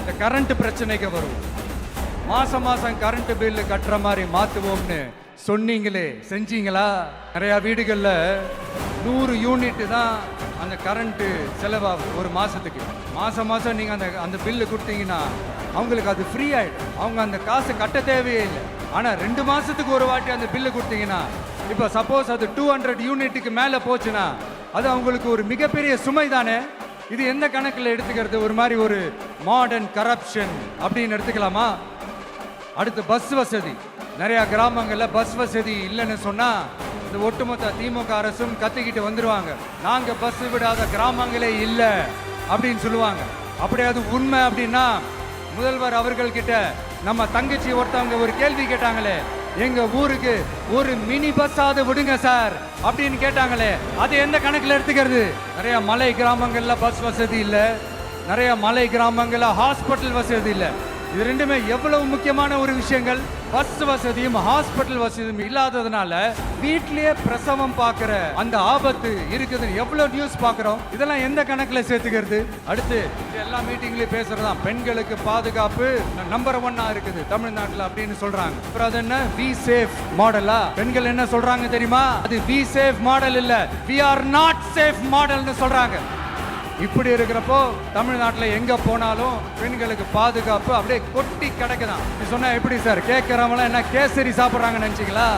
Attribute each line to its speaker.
Speaker 1: இந்த கரண்ட் பிரச்சனைக்கு வரும். மாசம் மாசம் கரண்ட் பில்லு கட்டுற மாதிரி மாத்துவோம்னு சொன்னீங்களே, செஞ்சீங்களா? நிறைய வீடுகள்ல 100 யூனிட் தான் அந்த கரண்ட் செலவாகும் ஒரு மாசத்துக்கு. மாசம் மாசம் நீங்க அந்த பில்லு கொடுத்தீங்கன்னா அவங்களுக்கு அது ஃப்ரீ ஆயிடும். அவங்க அந்த காசு கட்ட தேவையே இல்லை. ஆனா 2 மாசத்துக்கு ஒரு வாட்டி அந்த பில்லு கொடுத்தீங்கன்னா, இப்போ சப்போஸ் அது 200 யூனிட்டுக்கு மேல போச்சுன்னா அது அவங்களுக்கு ஒரு மிகப்பெரிய சுமை தானே. இது எந்த கணக்கில் எடுத்துக்கிறது? ஒரு மாதிரி ஒரு மாடர்ன் கரப்ஷன் அப்படின்னு எடுத்துக்கலாமா? அடுத்து பஸ் வசதி. நிறைய கிராமங்கள்ல பஸ் வசதி இல்லைன்னு சொன்னா இந்த ஒட்டுமொத்த திமுக அரசும் கத்திக்கிட்டு வந்துருவாங்க. நாங்க பஸ் விடாத கிராமங்களே இல்லை அப்படின்னு சொல்லுவாங்க. அப்படியே அது உண்மை அப்படின்னா முதல்வர் அவர்கள் கிட்ட நம்ம தங்கச்சி ஒருத்தவங்க ஒரு கேள்வி கேட்டாங்களே, எங்க ஊருக்கு ஒரு மினி பஸ்ஸாவது விடுங்க சார் அப்படின்னு கேட்டாங்களே, அது எந்த கணக்கில் எடுத்துக்கிறது? நிறைய மலை கிராமங்கள்ல பஸ் வசதி இல்லை, நிறைய மலை கிராமங்கள்ல ஹாஸ்பிட்டல் வசதி இல்லை. இது ரெண்டுமே எவ்வளவு முக்கியமான ஒரு விஷயங்கள். பஸ் வசதியும் ஹாஸ்பிட்டல் வசதியும் இல்லாததுனால வீட்லயே பிரசவம் பார்க்கிற அந்த ஆபத்து இருக்குதுன்னு எவ்வளவு நியூஸ் பார்க்கிறோம். இதெல்லாம் எந்த கணக்குல சேர்த்துக்கிறது? அடுத்து எல்லா மீட்டிங்லயும் பேசுறதா பெண்களுக்கு பாதுகாப்பு நம்பர் 1 இருக்குது தமிழ்நாட்டுல அப்படின்னு சொல்றாங்க. அப்புறம் அது என்ன வி சேஃப் மாடலா? பெண்கள் என்ன சொல்றாங்க தெரியுமா? அது வி சேஃப் மாடல் இல்ல, வி ஆர் நாட் சேஃப் மாடல்னு சொல்றாங்க. இப்படி இருக்கிறப்போ தமிழ்நாட்டில் எங்க போனாலும் பெண்களுக்கு பாதுகாப்பு அப்படியே கொட்டி கிடக்குதான். சொன்னா எப்படி சார்? கேட்கறவங்களாம் என்ன கேசரி சாப்பிட்றாங்கன்னு நினைச்சிங்களா?